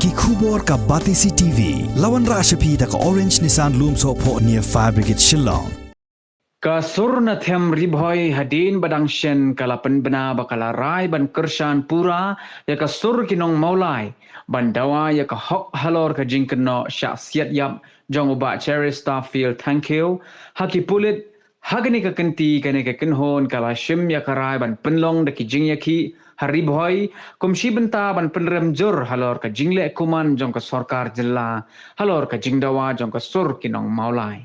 ki khubor ka Batisi TV lawan ra ashapi ta ka Orange Nissan Loom so pho near Fire Brigade Shillong ka surna them ribhoi hadin badang shen kala penbena bakala rai ban kershan pura ya ka sur kinong maulai bandawa ya ka hok halor ka jingkeno syaksiat yap jong uba cherry starfield thank you haki pulit hagani ka kenti kane ka kenhon kala shim ya karai ban penlong daki jing yaki haribhoi kumshi benta ban penrem jur halor ka jingle kuman jong ka sarkar jilla halor ka jingdawa jong ka sur kinong maulai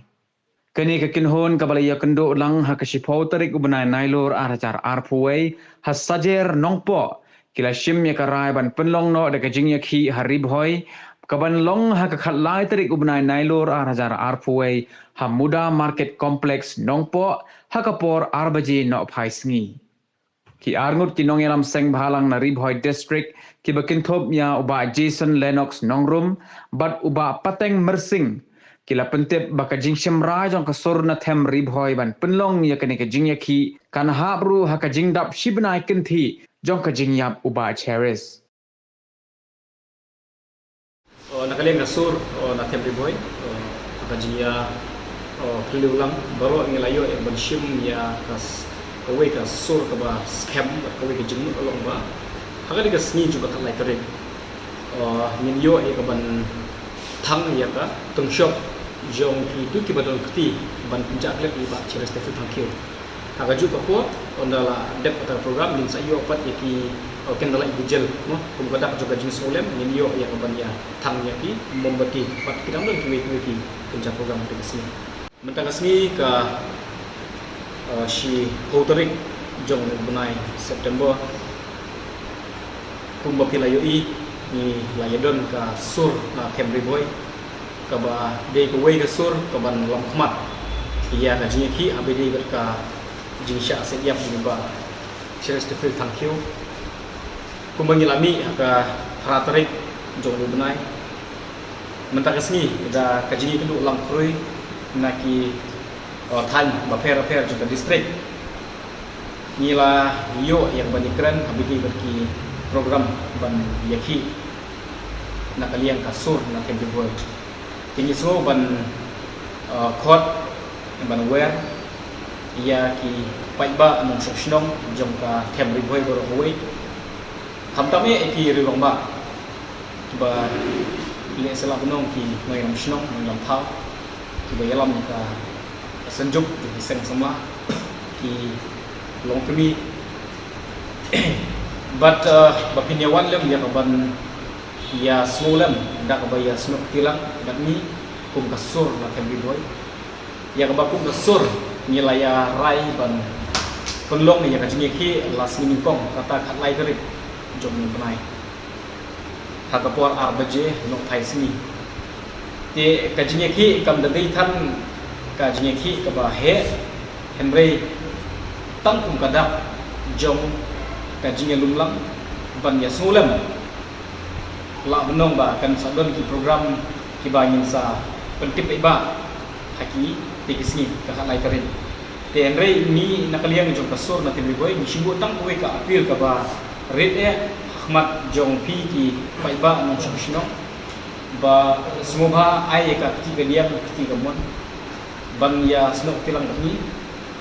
kani ka kinhon kabalaya kendo lang ha kasipau tarik ubnai nailor aracar arpuai hasajer nongpo kila shim ya karai ban penlong no de kajing ya khi haribhoi kaban long ha ka khatlai tarik ubnai nailor aracar arpuai ha muda market complex nongpo ha kapor arbaji no phaisngi ki arngut kinong yalam seng bhalang na ribhoi district ki bakinthop ya uba Jason Lennox nongrum bat uba pateng mersing kila pentep baka jingshim rajong ka surna them ribhoi ban penlong ya kani ka jingya ki kan habru ha ka jingdap shibnai kinthi jong ka jingyap uba cheris nakaliang kasur na them ribhoi ka jingya kiliulang baro ngelayo e banshim ya kas kawai ka sur ka ba scam kawai ka jingmu along ba hakali ka sni juga kalai tarik nin yo e ka ban thang ya ka tungshop jong tu ki badal kti ban pinjak lek iba cheres te thank you haga ju ka po ondala dep ata program lin sa yo pat yaki kendala ibu jel no kum kada juga jenis olem nin yo ya ban ya thang yaki mombati pat kidam dan ki pinjak program te sini mentang sini ka si hotorik jong bunai September kum bapilayo i ni layadon ka sur na Camry boy kaba day ko way ka sur kaban lam khmat iya ka jing ki abedi ka jing sha se yap ni ba cheers to feel thank you kumbangi lami ka tratarik jong bunai mentang sini da ka jing tu lam krui naki than ba per juga district nila yo yang banikran abedi ki program ban yaki nakaliang kasur na Camry boy kini semua ban kot ban wear ia ki paiba nong soknong jong ka Camry boy boro hoi hamtame ki rirong ba ba ile sela benong ki ngai ram snong nang thau ki ba yalam ka senjuk di seng semua ki long kemi but bapinyawan lem ya ban ya smulam dak baya snok tilang dak ni kum kasur na Camry boy ya ka kum kasur nilaya rai ban penlong ni ya kajing ki las ni kong kata khatlai garik jom ni benai hakapor arbaje nok thai sini te kajing ki kam dai than kajing ki ka ba he Henry tang kum kadak jom kajing lumlang ban ya smulam la benong ba kan sadon ki program ki ba ngin sa pentip iba haki tikisni ka halai karin te enre ni nakaliang jong kasur na Camry boy mishibo tang kuwe ka appeal ka ba red e ahmad jong pi ki pa iba nong sino ba semoga ai ka ti ka liam ti ka mon ban ya snok tilang ni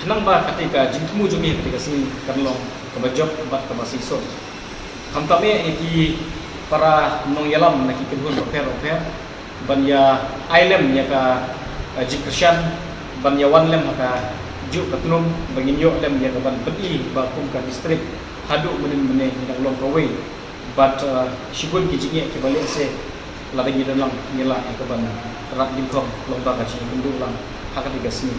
hanang ba ketika jingmu jumi ketika sini kanlong ka ba job ba ka ba siso kamtame ki para nong yalam nak ikut oper ban ya ailem ya ka jikrshan ban ya wan lem ka juk katnum bangin yo lem ya ka ban pedi ba kum ka district hadu menen yang long kawai but shibun ki jinge ke balik se ladagi dalam nila ka ban terat bingkong long ba ka jinge lang hakat digasni